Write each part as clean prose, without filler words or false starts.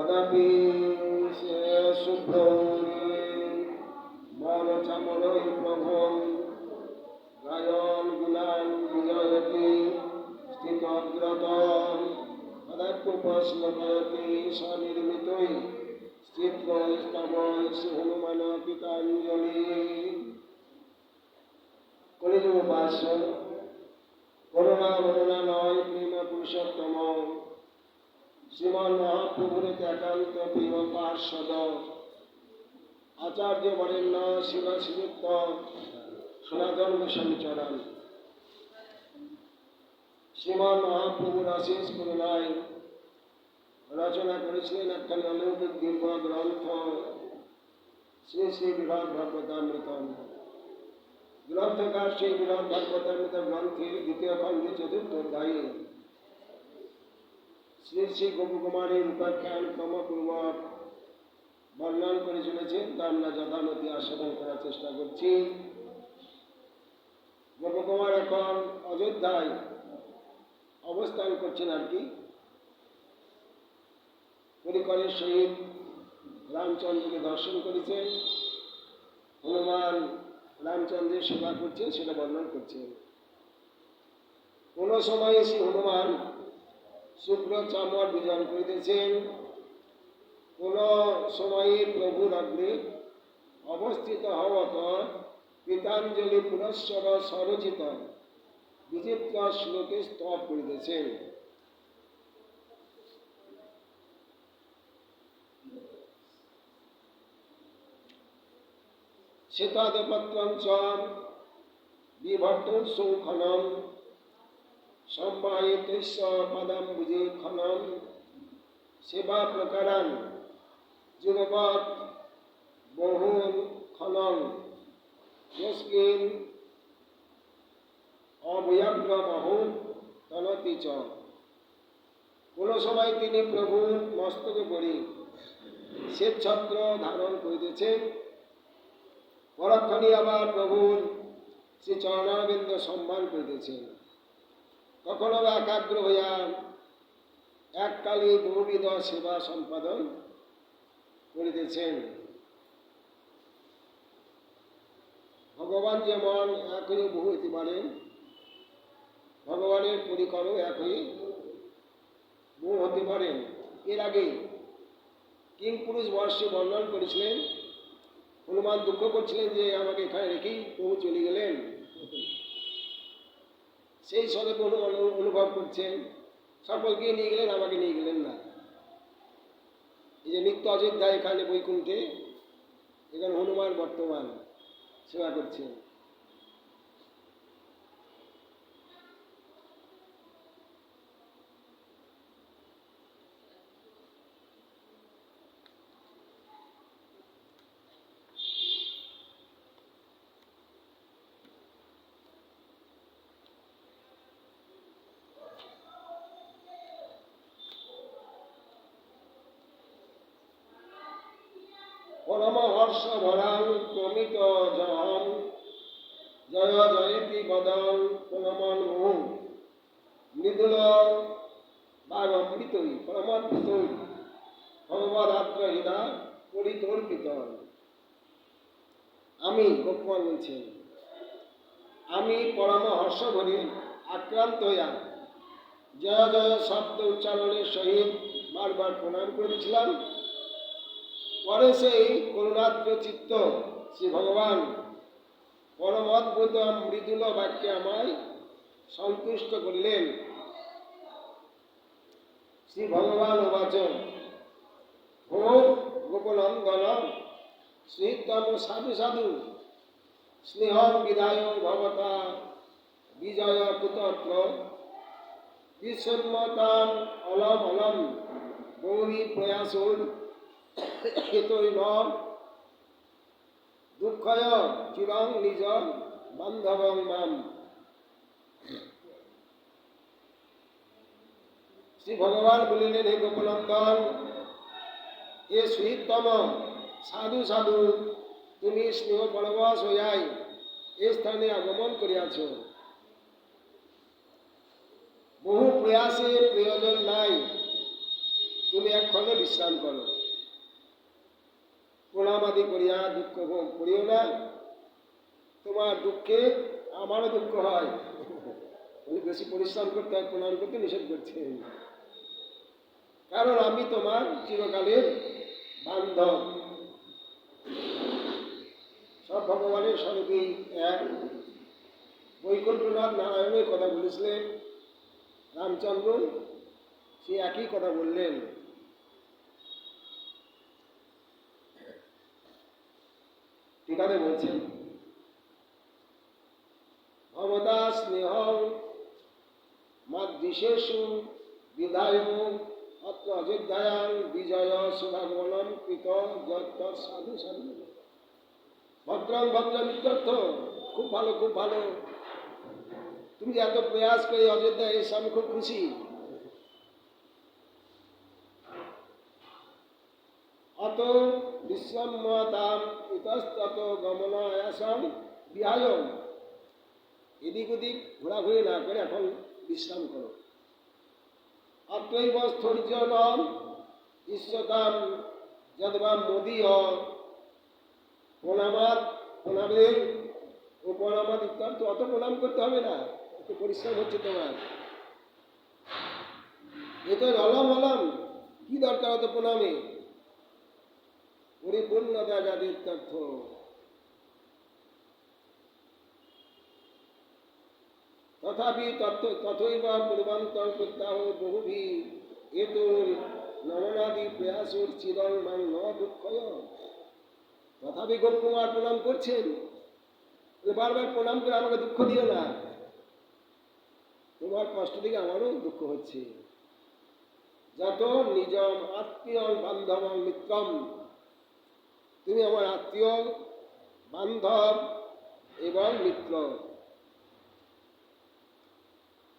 কদাপি সে শুভ্র মন চামরই প্রভম গায়ন গুণান বিজয়তি স্থিতগ্রতম কদাপ্যুপশ্লোকয়তি স্বনির্মিতৈ স্থিতস্তবৈ হনুমান পিতাঞ্জলি। কলিযুগ উপাস্য করুণা বরুণা নয় প্রেম পুরুষোত্তম শ্রীমান মহাপ্রভুর একান্ত প্রিয় পার্ষদ আচার্য বরেণ্য শিব শ্রীযুক্ত সনাতন গোস্বামী চরণ শ্রীমান মহাপ্রভুর অশেষ করুণায় রচনা করেছিলেন একখানি অলৌকিক দিব্য গ্রন্থ শ্রী শ্রী বিরাট ভাগবতামৃতম। গ্রন্থকার সেই বিরাট ভাগবতামৃত গ্রন্থের দ্বিতীয় খণ্ডে চতুর্থ অধ্যায়ে শ্রী শ্রী গোপকুমারীর উপাখ্যান ক্রমপূর্বক বর্ণন করে চলেছেন, তা আমরা যথামতি আস্বাদন করার চেষ্টা করছি। গোপকুমার এখন অযোধ্যায় অবস্থান করছেন আর কি, পরিকরের সহিত রামচন্দ্রকে দর্শন করেছেন, হনুমান রামচন্দ্রের সেবা করছেন সেটা বর্ণন করছেন। কোন সময় শ্রী হনুমান শুক্র চামর বিজন করিতেছেন, কোন সময়ে প্রভুর অগ্রে অবস্থিত হওয়াত পিতাঞ্জলি পুরস্সর স্বরচিত বিচিত্র শ্লোকে স্তব করিতেছেন। শ্বেতাদপত্রং চ বিভর্তুং সৌখনম সম্মায়িতস্য পদাম্বুজে খনম সেবা প্রকারান যুগপৎ বহুল খনম যস্মিন অবয়াগ্র বহু তনতি চ। কোন সময় তিনি প্রভুর মস্তকে পড়ি শ্বেতছত্র ধারণ করিতেছেন, পরক্ষণে আবার প্রভুর শ্রী চরণারবিন্দ সম্মান করিতেছেন। কখনো বা একাগ্র হইয়া এককালে বহুবিধ সেবা সম্পাদন করিতেছেন। ভগবান যেমন এক হয়ে বহু হইতে পারেন, ভগবানের পরিকরও এক হয়ে বহু হতে পারেন। এর আগে কিংপুরুষ বর্ষে বর্ণন করেছিলেন, হনুমান দুঃখ করছিলেন যে আমাকে এখানে রেখেই প্রভু চলে গেলেন, সেই সবে হনুমান অনুভব করছেন সকলকে নিয়ে গেলেন, আমাকে নিয়ে গেলেন না। এই যে নিত্য অযোধ্যা এখানে বৈকুণ্ঠে, এখানে হনুমান বর্তমান সেবা করছেন। পরমহর্ষ ভরাং প্রমিত জহম জয় জয়তি বদন পরমন মোহ মৃদুল বাগমৃতই পরমদ্ভুতই ভগবদাত্র হৃদা পরিতর্পিত। আমি গোপকুমার বলছেন, আমি পরমহর্ষ ভরে আক্রান্ত হইয়া জয় জয় শব্দ উচ্চারণের সহিত বারবার প্রণাম করেছিলাম। পরে সেই করুণাদ্র চিত্ত শ্রী ভগবান পরম অদ্ভুত মৃদুল বাক্যে আমায় সন্তুষ্ট করিলেন। শ্রী ভগবান উবাচ ভো গোপনন্দন শ্রীতম সাধু সাধু স্নেহং বিধায় ভবতা বিজয় কুতত্র বিসম্মতাম অলম অলম গৌরী প্রয়াসুর হেতৈ ন দুঃখয় চিরং নিজ বান্ধবং মাম। শ্রী ভগবান বলিলেন, হে গোপনন্দন, এ সুহিততম সাধু সাধু, তুমি স্নেহ পরবশ হইয়াই এ স্থানে আগমন করিয়াছ। বহু প্রয়াসে প্রয়োজন নাই, তুমি এক্ষণে বিশ্রাম করো, প্রণামাদি করিয়া দুঃখ ভোগ করিও না, তোমার দুঃখে আমারও দুঃখ হয়। বেশি পরিশ্রম করতে হয়, প্রণাম করতে নিষেধ করছেন, কারণ আমি তোমার চিরকালের বান্ধব। সব ভগবানের স্বরূপই এক। বৈকুণ্ঠনাথ নারায়ণের কথা বলেছিলেন রামচন্দ্র, সে একই কথা বললেন। ঠিকানে বলছেন, ভবতা স্নেহ মাদ্রিশেষু বিধায় অত্র অযোধ্যায়াং বিজয় শুভাগমনম কৃত যত্ত সাধু সাধু। ভদ্রং ভদ্রং ইত্যর্থ, খুব ভালো খুব ভালো, তুমি যে এত প্রয়াস করে অযোধ্যায় এসে আমি খুব খুশি। অত বিশ্রাম্যতাম ইতস্তত গমনায়াসং বিহায়ং, এদিক ওদিক ঘোরাঘুরি না করে এখন বিশ্রাম করো। অতএব স্থৈর্যনম ঈশ্বতাম যদ্বা মোদীয় প্রণামাত, প্রণামের ও প্রণামাত ইত্যার্থ, অত প্রণাম করতে হবে না, একটু পরিশ্রম হচ্ছে তোমার, এ তো অলম অলম, কি দরকার অত প্রণামে, পরিপূর্ণতা যাদের ইত্যার্থ। তথাপি তথৈব পূর্বান্তর প্রত্যাহ বহুভি এতর নমনাদি প্রয়াসোর চিরং মান ন দুঃখয়। তথাপি গোপকুমার প্রণাম করছেন, বারবার প্রণাম করে আমাকে দুঃখ দিও না, তোমার কষ্ট থেকে আমারও দুঃখ হচ্ছে। যত নিজম আত্মীয় বান্ধব মিত্রম, তুমি আমার আত্মীয় বান্ধব এবং মিত্র।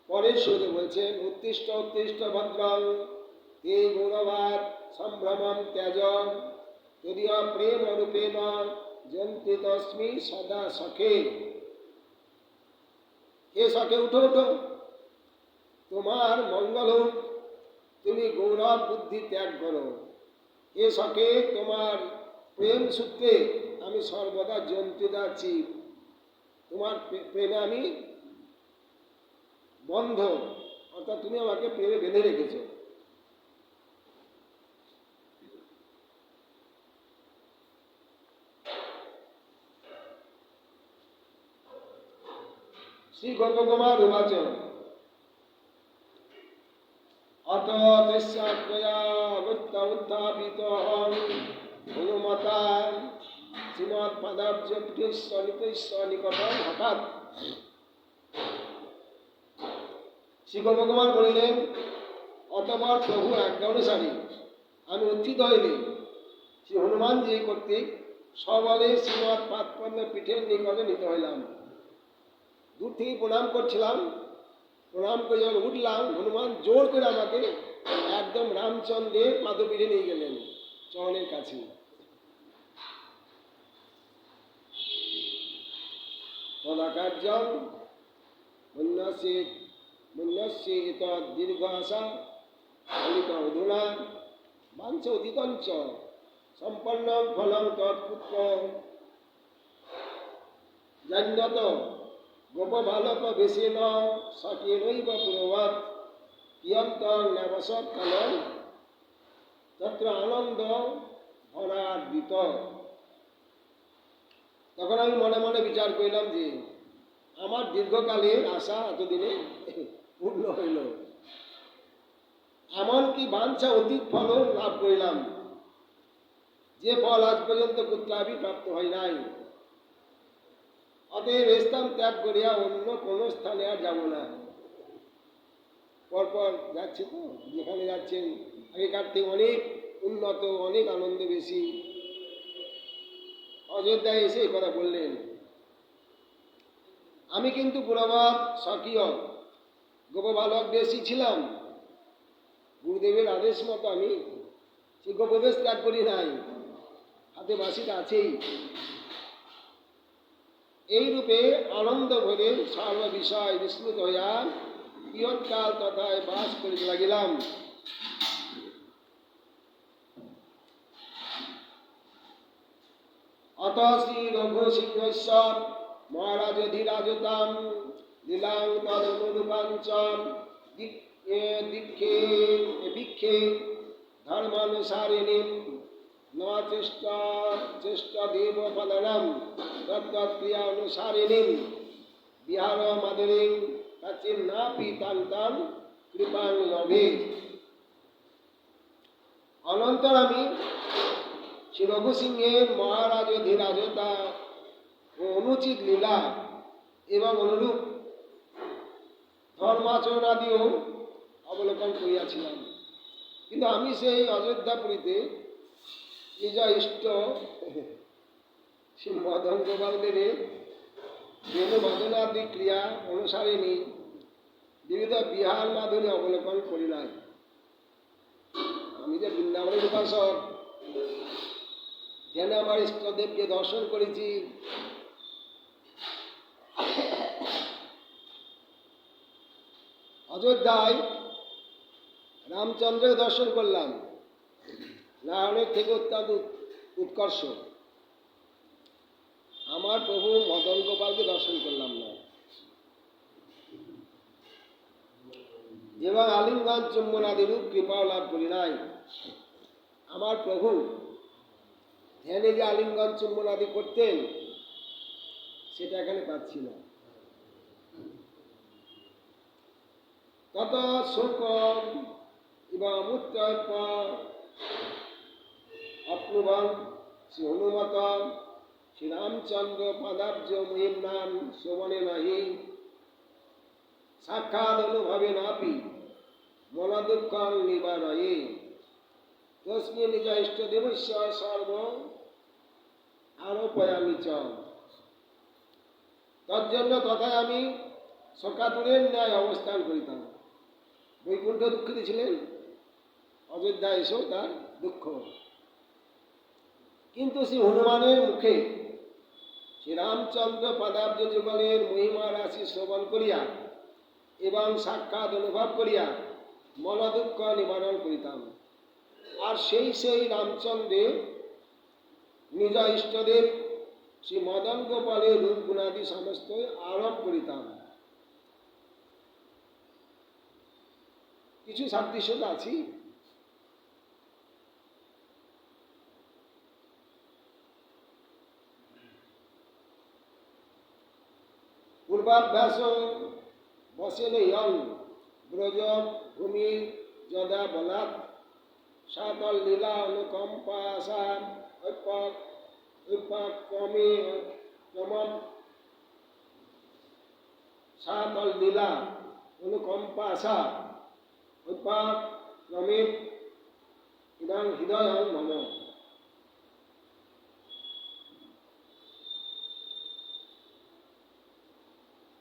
পরের সুরে বলছেন, উত্তিষ্ঠ উত্তিষ্ঠ ভদ্রং তে গৌরবাদ সম্ভ্রমম ত্যাজ, যদিও প্রেম রূপেণ জন্তি তস্মি সদা সখে। হে সখে, উঠো উঠো, তোমার মঙ্গল হোক, তুমি গৌরব বুদ্ধি ত্যাগ করো। হে সখে, তোমার প্রেম সূত্রে আমি সর্বদা জন্তুত আছি, তোমার প্রেমে আমি বন্ধ, অর্থাৎ তুমি আমাকে প্রেমে বেঁধে রেখেছ। শ্রী গোপকুমার উবাচ অত তস্যাত্ময়া উত্থাপিতহং হনুমতা শ্রীমৎপদাব্জ পীঠেশ্বর নিকটং হঠাৎ। শ্রী গোপকুমার বলিলেন, অতঃপর প্রভুর আজ্ঞা অনুসারী আমি উত্থিত হইলে শ্রী হনুমানজি কর্তৃক সবলে শ্রীমৎ পাদপদ্ম পীঠের নিকটে নিতে হইলাম। দূর থেকে প্রণাম করছিলাম, প্রণাম করে যখন উঠলাম, হনুমান জোর করে আমাকে একদম রামচন্দ্রের পাদপীঠে নিয়ে গেলেন, চরণের কাছে। তদাকার্যং মন্যস্যেত দীর্ঘ আশা ফলিত অধুনা বাঞ্ছ অতীতঞ্চ সম্পন্ন ফলং তৎপুত্র জান্যত গোপবালক বেশেন সকেনৈব পুরবৎ কিয়ন্তং নবসৎ কালং তত্র আনন্দ ভরাদ্বিত। তখন আমি মনে মনে বিচার করিলাম যে আমার দীর্ঘকালের আশা এতদিনে পূর্ণ হইল, এমনকি বাঞ্ছা অতীত ফল লাভ করিলাম, যে ফল আজ পর্যন্ত কুত্রাভি প্রাপ্ত হয় নাই। অতএব স্থান ত্যাগ করিয়া অন্য কোনো স্থানে আর যাব না। পরপর যাচ্ছে তো, যেখানে যাচ্ছেন আগেকার থেকে অনেক উন্নত, অনেক আনন্দ বেশি। অযোধ্যায় এসে এই কথা বললেন। আমি কিন্তু পুরবৎ স্বকীয় গোপবালক বেশি ছিলাম, গুরুদেবের আদেশ মতো আমি সে গোপদেশ ত্যাগ করি নাই, হাতে বাঁশিটা আছেই। এইরূপে আনন্দ ভরে সর্ব বিষয় বিস্মৃত হইয়া কিয়ৎকাল তথায় বাস করিতে লাগিলাম। अत श्री रघु सिंहस्य महाराज धीराजताम लीलां तदनुरूपांच दीक्षे भिक्षे धर्मानुसारिणीं न चेष्टदेव पदनां तत्क्रियानुसारिणीं विहार माधुरीं प्राचीनापि तां কৃপাং লভে। অনন্তর আমি শ্রী রঘু সিংহের মহারাজ ধীরাজতা ও অনুচিত লীলা এবং অনুরূপ ধর্মাচরণাদিও অবলোকন করিয়াছিলাম। কিন্তু আমি সেই অযোধ্যাপুরীতে নিজ ইষ্ট শ্রী মদন গোপালদেবের বেণু বাদনাদি ক্রিয়া অনুসারিণী বিবিধ বিহার মাধুরী অবলোকন করিলাম। আমি যে বৃন্দাবনের উপাসক, যেন আমার ইষ্টদেবকে দর্শন করেছি, অযোধ্যায় রামচন্দ্রের দর্শন করলাম, নারায়ণের থেকে অত্যন্ত উৎকর্ষ। আমার প্রভু মদন গোপালকে দর্শন করলাম না, এবং আলিঙ্গন চুম্বনাদিরূপ কৃপাও লাভ করি নাই। আমার প্রভু ধ্যানে যে আলিঙ্গন চুম্বনাদি করতেন, সেটা এখানে পাচ্ছি না। তত শোকম এবং অমূত্রপ অপ্নুবং শ্রী হনুমত শ্রীরামচন্দ্র পদাব্জ মহিম নাম শোভনে নাহি সাক্ষাৎ অনুভবে নাপি মন দুঃখং নিবারয়ে তস্মিন নিজ ইষ্টদেবস্য সর্ব আরোপয়ামি চ। তজ্জন্য তথায় আমি শোকাতুরের ন্যায় অবস্থান করিতাম। বৈকুণ্ঠ দুঃখিত ছিলেন, অযোধ্যা এসেও তার দুঃখ। কিন্তু শ্রী হনুমানের মুখে শ্রীরামচন্দ্র পদাব্জ যুগলের মহিমা রাশি শ্রবণ করিয়া এবং সাক্ষাৎ অনুভব করিয়া মন দুঃখ নিবারণ করিতাম। আর সেই রামচন্দ্রের নিজ ইষ্টদেব শ্রী মদন গোপালের রূপ গুণাদি সমস্ত আরোপ করিতাম। কিছু সাদৃশ্যতা আছি। পূর্বাভ্যাস বসেন ইয়ং ব্রজ ভূমির যদা বলাৎ সাতল লীলা অনুকম্পাসা ক্রমে সাতল লীলা অনুকম্পাসা ক্রমে ইদং হৃদয়ং মম।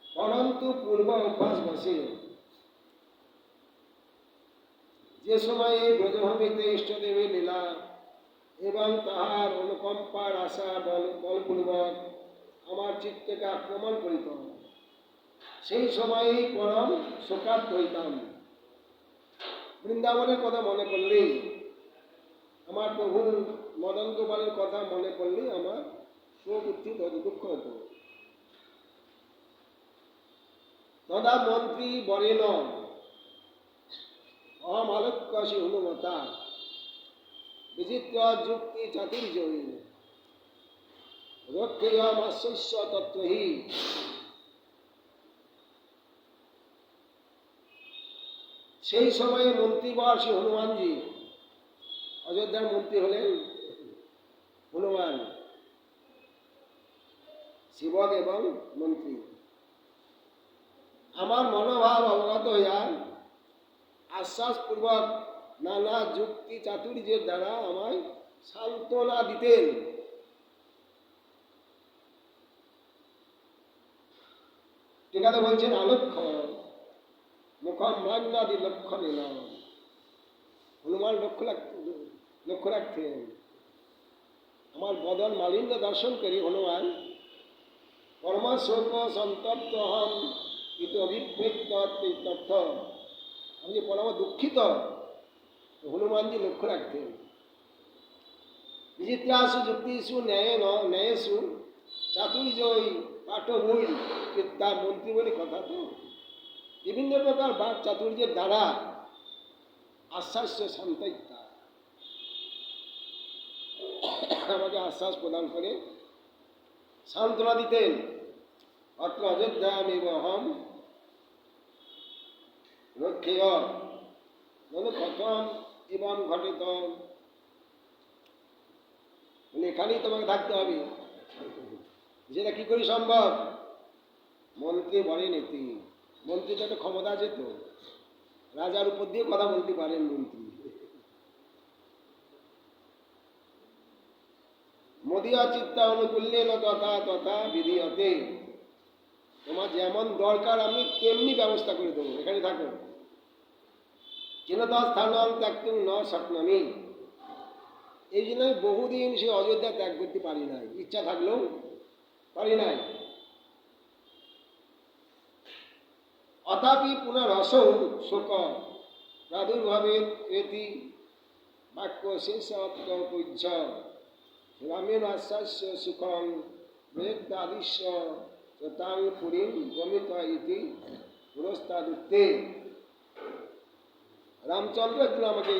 পরন্তু পূর্ব অভ্যাস বসে, যে সময়ে ব্রজভূমিতে ইষ্টদেবের লীলা এবং তাহার অনুকম্পার আশা বলপূর্বক আমার চিত্তকে আক্রমণ করিত, সেই সময়েই পরম শোকার্ত হইতাম। বৃন্দাবনের কথা মনে পড়লেই, আমার প্রভু মদন গোপালের কথা মনে পড়লেই আমার শোক উত্থিত হতো, দুঃখ হতো। তদা মন্ত্রী বরেণ অহম আলোক্য শ্রী হনুমতা বিচিত্র যুক্তি চাতুর্যয়ী রক্ষেয়মাশস্য তত্ত্বহি। সেই সময়ে মন্ত্রীবর শ্রী হনুমানজি, অযোধ্যার মন্ত্রী হলেন হনুমান, শিবক এবং মন্ত্রী। আমার মনোভাব অবগত হইয়া আশ্বাসপূর্বক নানা যুক্তি চাতুর্যের দ্বারা আমায় সান্ত্বনা দিতেন। টিকাতে বলছেন আলক্ষ মুখম মাগনাদি লক্ষ্য নিলাম। হনুমান লক্ষ্য রাখতেন। আমার বদন মালিন্য দর্শন করি হনুমান পরমশোক সন্তপ্ত হম ইত অভিপ্রেত তথ্য, আমি যে পরম দুঃখিত, হনুমানজি লক্ষ্য রাখতেন। বিচিত্রাসু যুক্তিষু ন্যায়েষু চাতুর্যই পাঠমূল কৃত্যা মন্ত্রী বলে কথা তো। বিভিন্ন প্রকার বাক চাতুর্যের দ্বারা আশ্বাস্য শান্তইত্যা আমাকে আশ্বাস প্রদান করে সান্ত্বনা দিতেন। অত্র অযোধ্যামেব অহম রক্ষেয় ননু কথম এবং ঘটিত। এখানেই তোমাকে থাকতে হবে। যেটা কি করে সম্ভব? মন্ত্রী বলে নীতি। মন্ত্রী তো একটা ক্ষমতা আছে তো, রাজার উপর দিয়ে কথা বলতে পারেন মন্ত্রী। মদিয়া চিত্তা অনুকূল্যে তথা তথা বিধিয়তে। তোমার যেমন দরকার আমি তেমনি ব্যবস্থা করে দেবো, এখানে থাকো। চিনতা স্থানং ত্যাক্তুং ন শক্নমি। এই জন্য আমি বহুদিন সে অযোধ্যা ত্যাগ করতে পারি নাই, ইচ্ছা থাকলেও পারি নাই। অথাপি পুনরসৌ শোক প্রাদুর্ভাবে এতি বাক্য শেষত্বপূজ্য রামেণ আশ্বাস্য সুখং ব্রেদাদিশ্য তাং পুরীম গমিত ইতি পুরস্তাদুক্তে। রামচন্দ্র একদিন আমাকে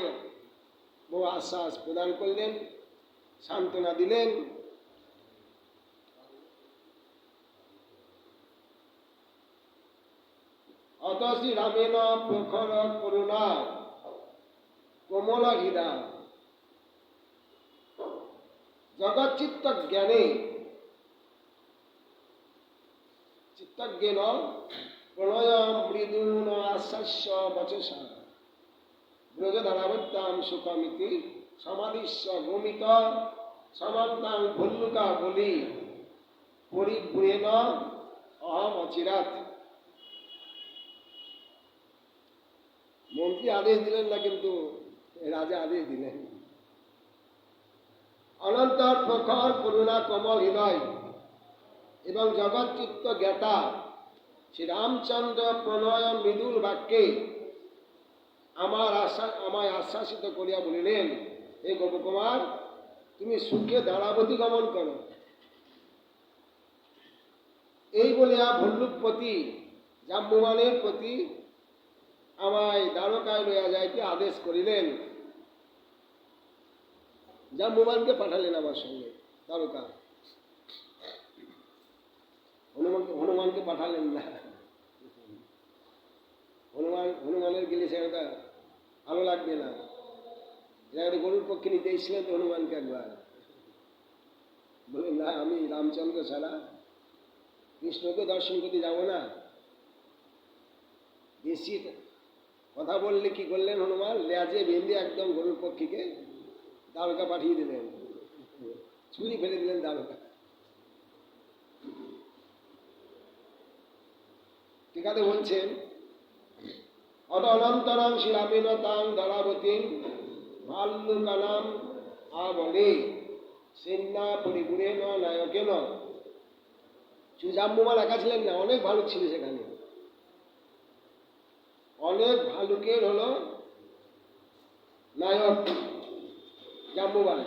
বহু আশ্বাস প্রদান করলেন, সান্ত্বনা দিলেন। অত শ্রী রামেণ প্রখর করুণা কোমল হৃদা জগচ্চিত্ত জ্ঞানে চিত্তজ্ঞেন প্রণয় মৃদুন আশ্বাস্য বচসা ব্রজধারাবত্যাম সুখমিতি সমাধিস্য গোমিত সমান্তাং ভল্লুকা বলি পরিব্রেণ অহম অচিরাত। মন্ত্রী আদেশ দিলেন না, কিন্তু রাজা আদেশ দিলেন। অনন্তর প্রখর করুণা কোমল হৃদয় এবং জগৎচিত্ত জ্ঞাতা শ্রী রামচন্দ্র প্রণয় মৃদুল বাক্যে আমায় আশ্বাসিত করিয়া বলিলেন, হে গোপকুমার, তুমি সুখে দ্বারাবতী গমন করো। এই বলিয়া ভল্লুকপতি জাম্বুবানের প্রতি আমায় দ্বারকায় লইয়া যাইতে আদেশ করিলেন। জাম্বুবানকে পাঠালেন আমার সঙ্গে দ্বারকা। হনুমানকে পাঠালেন না। হনুমানের গেলে সেটা ভালো লাগবে না। গরুর পক্ষে নিতে এসেছিলেন তো হনুমানকে একবার। বললেন না, আমি রামচন্দ্র ছাড়া কৃষ্ণকে দর্শন করতে যাব না। বেশি কথা বললে কি করলেন হনুমান? লেজে বেঁধে একদম গরুর পক্ষীকে দ্বারকা পাঠিয়ে দিলেন, ছুরি ফেলে দিলেন দ্বারকা। টিকাতে বলছেন, অত অনন্তরং শ্রীরামেণ তাং দ্বারাবতীং ভাল্লুকানাম আবনে সেনা পরিপুরেণ নায়কেন। শুধু জাম্বুবান একা ছিলেন না, অনেক ভালুক ছিল সেখানে। অনেক ভালুকের হলো নায়ক জাম্বুবান,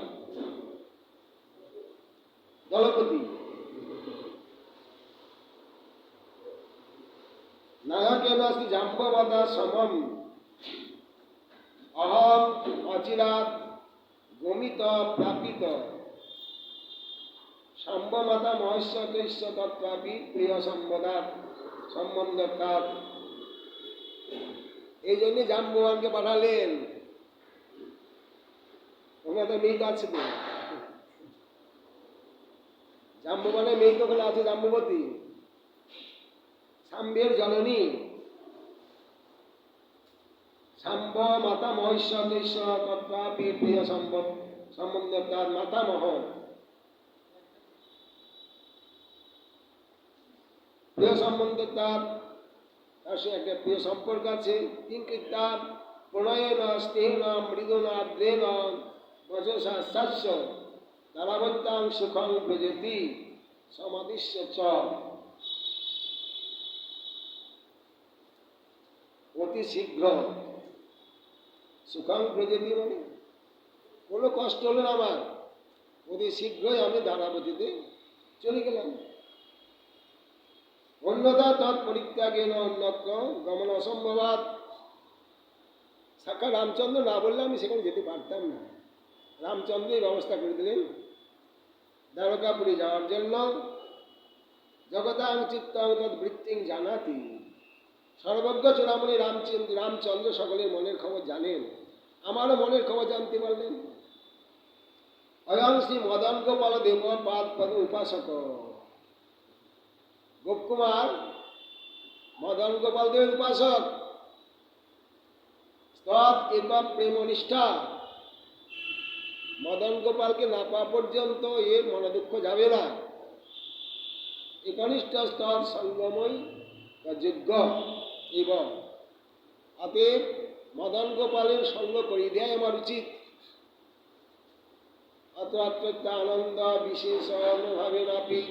দলপতি। নায়কেন শ্রী জাম্ববদা সমম অহম অচিরাত গমিত প্রাপিত সম্ভমাতা মহস্য তত্ত্বাপি প্রিয় সম্বন্ধকাত। এই জন্য জাম্বুবানকে পাঠালেন। ওখানে তো মেয়ে আছে তো, জাম্বুবানের মেয়ে তো ওখানে আছে, জাম্বুবতী সাম্বের জননী সাম্ব মাতা মহিষ্য তত্ত্বাপি প্রিয় সম্বন্ধকাত মাতামহ। প্রিয় সম্বন্ধ তার সঙ্গে একটা প্রিয় সম্পর্ক আছে। কিংকৃতার প্রণয়েন স্নেহেন মৃদুন আদ্রেণ বচসা শাস্য দ্বারাবত্যাং সুখং ব্রজতি সমাধিস্য চ। অতি শীঘ্র সুখং ব্রজতি মানে কোনো কষ্ট হলো না আমার, অতি শীঘ্রই আমি দ্বারাবতীতে চলে গেলাম। অন্যথা তৎপরিত্যাগেন অন্যত্র গমন অসম্ভবাৎ। সাক্ষাৎ রামচন্দ্র না বললে আমি সেখানে যেতে পারতাম না। রামচন্দ্রই ব্যবস্থা করে দিলেন দ্বারকাপুরী যাওয়ার জন্য। জগতাং চিত্তং তদ্বৃত্তিং জানাতি। সর্বজ্ঞ চূড়ামণি রামচন্দ্র সকলের মনের খবর জানেন। আমারও মনের খবর জানতে পারলেন। অয়ং শ্রী মদন গোপাল দেব পাদ পদ উপাসক। গোপকুমার মদন গোপাল দেবের উপাসক। তৎ এক প্রেম নিষ্ঠা। মদন গোপালকে না পাওয়া পর্যন্ত এর মনোদুঃখ যাবে না। একনিষ্ঠ স্তর সঙ্গময় যোগ্য এবং অতএব মদন গোপালের সঙ্গ করিয়ে দেয় আমার উচিত। অত্র আনন্দ বিশেষ অনুভাবে নাপি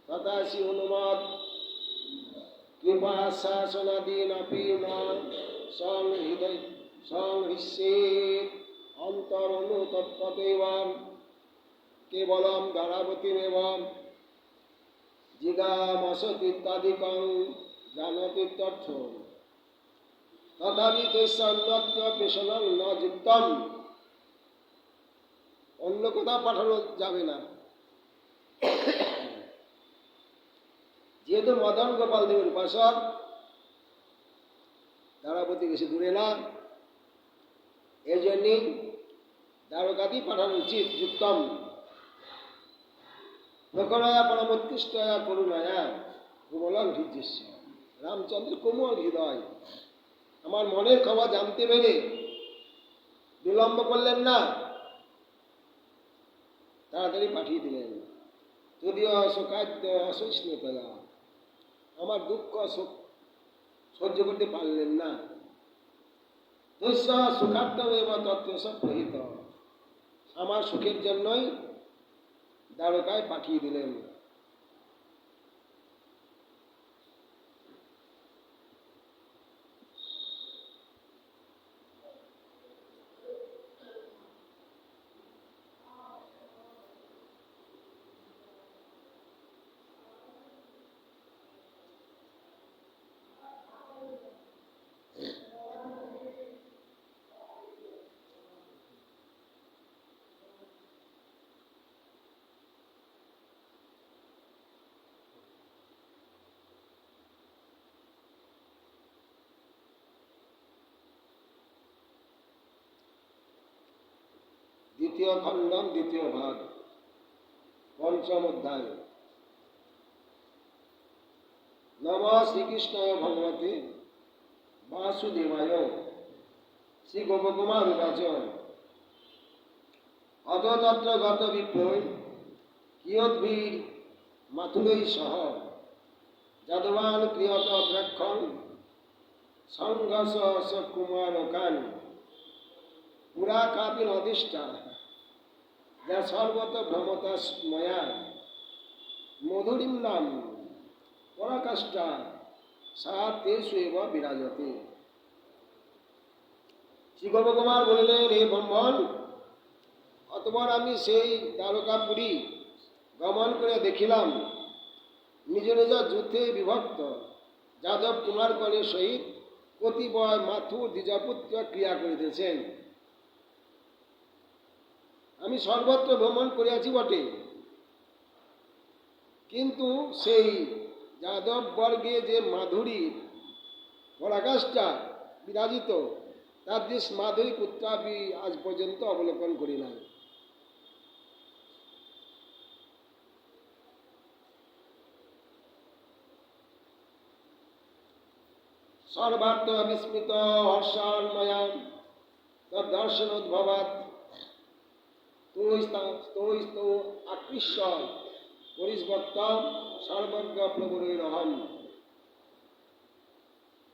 তথাসি অনুমাদ কৃপা শাসনাদীন আপি না সংহৃষ্যেত অন্তরণু তৎপতেবাম কেবলম দ্বারাবতীমেব জিগামসতীত্যাদিকং জানতীত্যর্থ তথাপি তৈষন্যত্র পেশনং ন যুক্তম। অন্য কোথাও পাঠানো যাবে না। যেহেতু মদন গোপাল দেবের উপাসক, দ্বারাবতী বেশি দূরে না, এই জন্যে দ্বারকাতেই পাঠানো উচিত। যুক্তম প্রকরয়া পরমোৎকৃষ্টয়া করুণায়া কোমলং হৃদয়স্য। রামচন্দ্র কোমল হৃদয়, আমার মনের খবর জানতে পেরে বিলম্ব করলেন না, তাড়াতাড়ি পাঠিয়ে দিলেন। যদিও শোকাদ্য অসহিষ্ণুতা, আমার দুঃখ সহ্য করতে পারলেন না। তস্য সুখার্থমেব তত্ত্ব প্রহিত, আমার সুখের জন্যই দ্বারকায় পাঠিয়ে দিলেন। দ্বিতীয় খণ্ডম, দ্বিতীয় ভাগ, পঞ্চম অধ্যায়। নম শ্রীকৃষ্ণায় ভগবতে বাসুদেবায়। শ্রী গোপকুমার উবাচ অত তত্র গত বিপ্রৈ কিয়দ্ভির মাথুরৈ সহ যাদবান ক্রিয়ত প্রেক্ষণ সংঘর্ষ কুমারকান পুরা কাপি নদিষ্ঠা যা সর্বত ভ্রমতা ময়া মধুরিম নাম পরাকাষ্ঠা সা তেষু এব বিরাজতে। শ্রী গোপকুমার বললেন, হে ব্রহ্মণ, অতঃপর আমি সেই দ্বারকাপুরী গমন করে দেখিলাম, নিজ নিজ যুদ্ধে বিভক্ত যাদব কুমারগণের সহিত কতিপয় মাথুর দ্বিজপুত্র ক্রিয়া করিতেছেন। আমি সর্বত্র ভ্রমণ করিয়াছি বটে, কিন্তু সেই যাদব বর্গে যে মাধুরীর পরাকাষ্ঠা বিরাজিত, তার যে মাধুরী পুত্রাপি আজ পর্যন্ত অবলোকন করি নাই। সর্বার্থ বিস্মিত হর্ষান্ময়া তদ্দর্শনোদ্ভবাৎ স্তৌ আকৃষ্য পরিস্বক্তম সর্বজ্ঞ প্রভুরহম।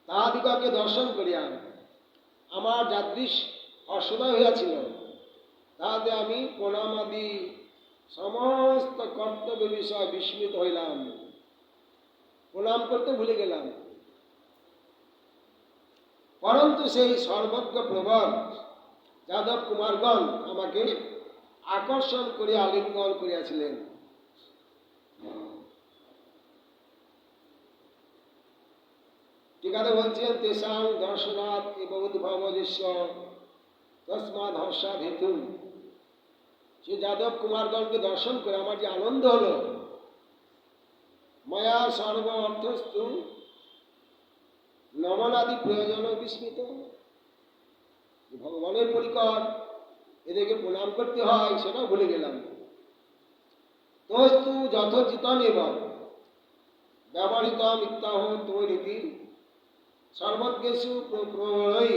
তাহাদিগকে দর্শন করিয়া আমার যাদৃশ হর্ষোদয় হইয়াছিল, তাহাতে আমি প্রণামাদি সমস্ত কর্তব্য বিষয় বিস্মিত হইলাম, প্রণাম করতে ভুলে গেলাম। পরন্তু সেই সর্বজ্ঞ প্রবর যাদব কুমারগণ আমাকে আকর্ষণ করে আলিঙ্গন করিয়াছিলেন। টিকাতে বলছেন তেষাং দর্শনাৎ এব উদ্ভব দৃশ্য তস্মাৎ হর্ষাৎ হেতু। সে যাদব কুমারগণকে দর্শন করে আমার যে আনন্দ হলো, মায়া সর্ব অর্থস্তু নমনাদি প্রয়োজন বিস্মিত। ভগবানের পরিকর, এদেরকে প্রণাম করতে হয় সেটাও ভুলে গেলাম। তোস্তু যথোচিতম এবং ব্যবহৃত মিথ্যাহ তৈরীতি সর্বজ্ঞেষু প্রবরৈ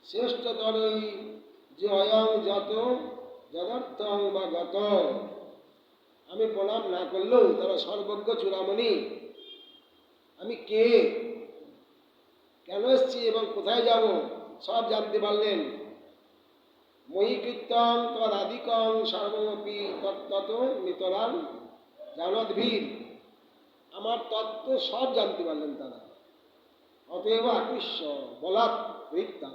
শ্রেষ্ঠতরৈ যে অয়ং যত যদর্থং বা গত। আমি প্রণাম না করলেও তারা সর্বজ্ঞ চূড়ামণি, আমি কে, কেন এসছি এবং কোথায় যাব সব জানতে পারলেন। ময়ি কীর্তন তদাদিকং সর্বমপি তত্ত্বত নিতরাং জানদ্ভীর। আমার তত্ত্ব সব জানতে পারলেন তারা। অতএব আকৃষ্ট বলাৎ হৃত্যা,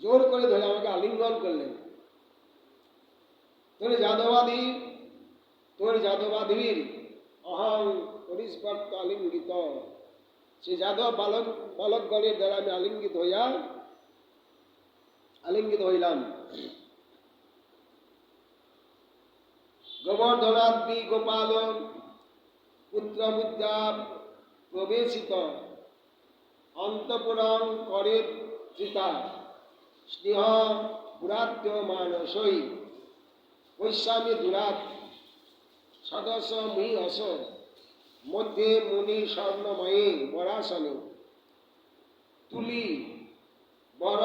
জোর করে ধরে আমাকে আলিঙ্গন করলেন। তোর যাদবাদীর অহং পরিস্পর্ত আলিঙ্গিত। সে যাদব বালকগণের দ্বারা আমি আলিঙ্গিত হইলাম। গোবর্ধনাদ্রি গোপাল পুত্র বুদ্ধা প্রবেশিত অন্তপুরং করে চিতা স্নেহ পুরাত্য মানসই বৈশ্যামী দুরাত সদস্য মুই অস মধ্যে মুনি স্বর্ণময়ী বরাসনে তুলি বর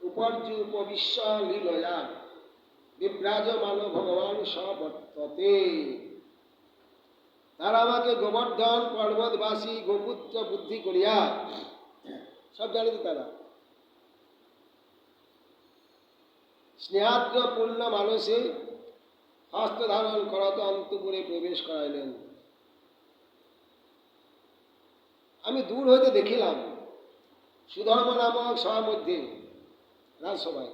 উপর্য উপবিশ্ব লীলয়া বিভ্রাজমান ভগবান সবর্ততে। তারা আমাকে গোবর্ধন পর্বতবাসী গোপুত্র বুদ্ধি করিয়া, সব জানে তো তারা, স্নেহাদ্র পূর্ণ মানুষে হস্ত ধারণ করত অন্তপুরে প্রবেশ করাইলেন। আমি দূর হইতে দেখিলাম সুধর্ম নামক সভা মধ্যে রাজসভায়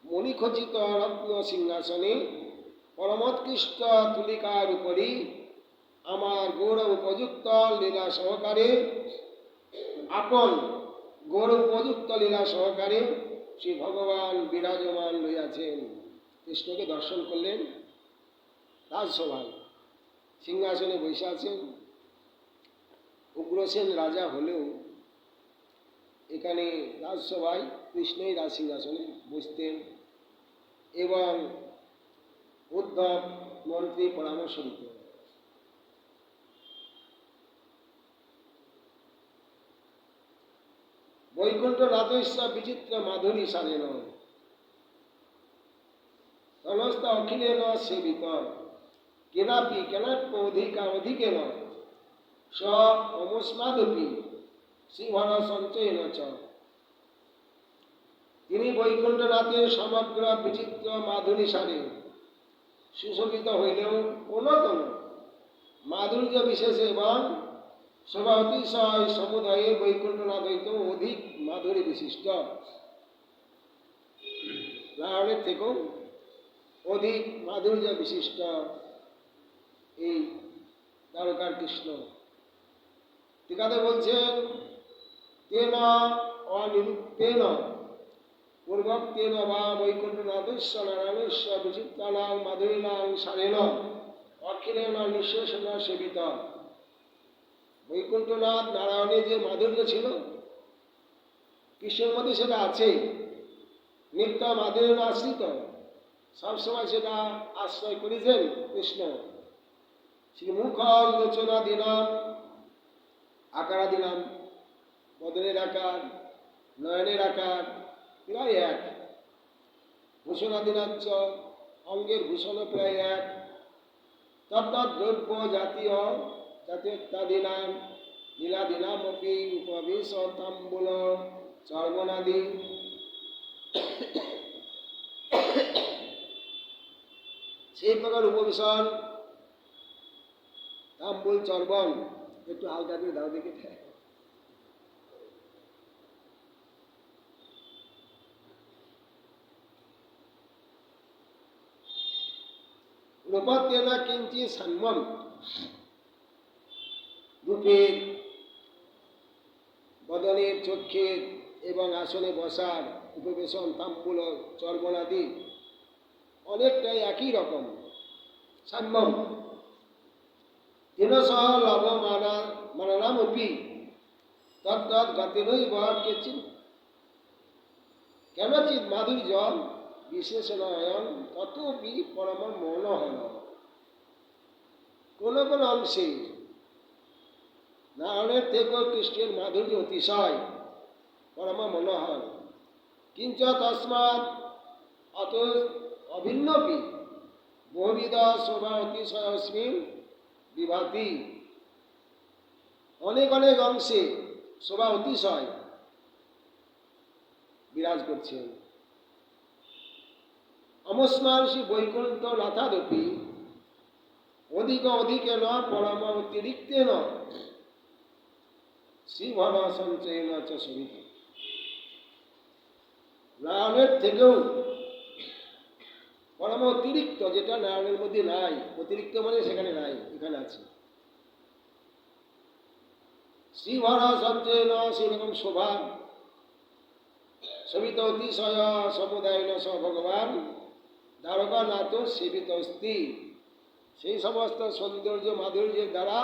মণিখচিত রত্ন সিংহাসনে পরমোৎকৃষ্ট তুলিকার উপরই আমার গৌরব উপযুক্ত লীলা সহকারে আপন গৌরব উপযুক্ত লীলা সহকারে শ্রী ভগবান বিরাজমান রইয়াছেন। কৃষ্ণকে দর্শন করলেন রাজসভায়, সিংহাসনে বসে আছেন। উগ্রসেন রাজা হলেও এখানে রাজসভায় কৃষ্ণই রাজ সিংহাসনে বসতেন এবং উদ্ধব মন্ত্রী পরামর্শ দিতেন। বৈকুণ্ঠ নাথস্য বিচিত্র মাধুরী সারেন সমস্ত অখিলেন সেবিত কেনাপি কেনাপ্য অধিকেন স অমস্মাদপি শ্রীভর সঞ্চয়েন চ। তিনি বৈকুণ্ঠনাথের সমগ্র বিচিত্র মাধুরী সারে সুশোভিত হইলেও কোনতম মাধুর্য বিশেষে এবং শোভা অতিশয় সমুদয়ে বৈকুণ্ঠনাথ হইত অধিক মাধুরী বিশিষ্ট। নারায়ণের থেকেও অধিক মাধুর্য বিশিষ্ট এই দ্বারকার কৃষ্ণ। টিকাতে বলছেন তেন অনিরূপেণ পূর্বক্তেন বা বৈকুণ্ঠনাথস্য নারায়ণস্য বিচিত্রাণাং মাধুরীণাং সারেণ অখিলেন নিঃশেষণ সেবিত। বৈকুণ্ঠনাথ নারায়ণের যে মাধুর্য ছিল কৃষ্ণের মধ্যে সেটা আছে, নিত্য মাধুর্য আশ্রিত, সবসময় সেটা আশ্রয় করেছেন কৃষ্ণ। শ্রী মুখ লোচনা দিনাম আকারা দিনাম, বদনের আকার, নয়নের আকার প্রায় এক। ভূষণাদিনাঞ্চ, অঙ্গের ভূষণ প্রায় এক। তদ্দ্রব্য জাতীয় জাতীয়ত্যাদিনাম লীলাদিনামপি উপবিশ তাম্বুল চর্বণাদি। সেই প্রকার উপবিশন তাম্বুল চর্বণ, একটু হালকা দিয়ে দাও দেখে। রূপত্যেনা কিঞ্চি সাম্যম, রূপের, বদনের, চক্ষের এবং আসনে বসার উপবেশন, তাম্বুল, চর্বণাদি অনেকটাই একই রকম। সাম্যম তেন সহ লভ মানানামপি তদ্দৎ গতিনৈব কেচিৎ কেনচিৎ মাধুর্য বিশেষণয়ন ততপি পরম মনোহর। কোন কোন অংশে নারায়ণের থেকেও কৃষ্ণের মাধুর্য অতিশয় পরম মনোহর। কিঞ্চ তস্মাৎ অত অভিন্নপি বহুবিধ শোভা অতিশয়স্মিন বিভাতি। অনেক অনেক অংশে শোভা অতিশয় বিরাজ করছেন। অমস্মাংসি বৈকুণ্ঠ নাথাদপি অধিক অধিকেন পরম অতিরিক্তেন শ্রীভর সঞ্চয়ন চ সবিত। নারায়ণের থেকেও পরম অতিরিক্ত, যেটা নারায়ণের মধ্যে নাই, অতিরিক্ত মানে সেখানে নাই, এখানে আছে। শ্রীভর সঞ্চয়ন, সেরকম শোভা, সবিত অতিশয় সমুদায়ন স ভগবান দ্বারকানাথ সেবিত অস্তি। সেই সমস্ত সৌন্দর্য মাধুর্যের দ্বারা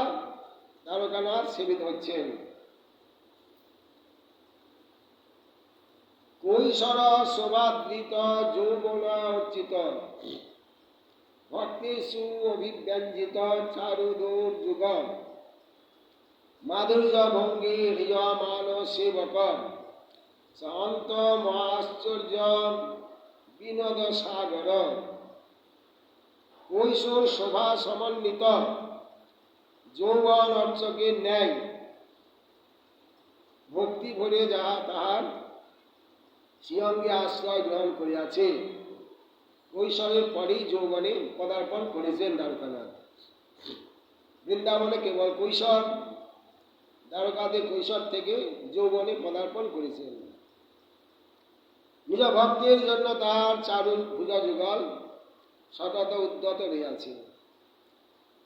দ্বারকানাথ সেবিত হচ্ছেন। কৈশোর শোভাদৃত যৌবনা অর্চিত ভক্তিষু অভিব্যঞ্জিত চারুদূর যুগ মাধুর্য ভঙ্গি হৃয়মান সেবক শান্ত মহাশ্চর্য বিনোদ সাগর। কৈশোর শোভা সমন্বিত যৌবন অর্চকের ন্যায় ভক্তি ভরে যাহা তাহার শ্রীঅঙ্গে আশ্রয় গ্রহণ করিয়াছে, কৈশোরের পরেই যৌবনে পদার্পণ করেছেন দ্বারকানাথ। বৃন্দাবনে কেবল কৈশোর, দ্বারকাতে কৈশোর থেকে যৌবনে পদার্পণ করেছেন। নিজ ভক্তের জন্য তাহার চারু ভুজা যুগল সতত উদ্যত রহিয়াছে।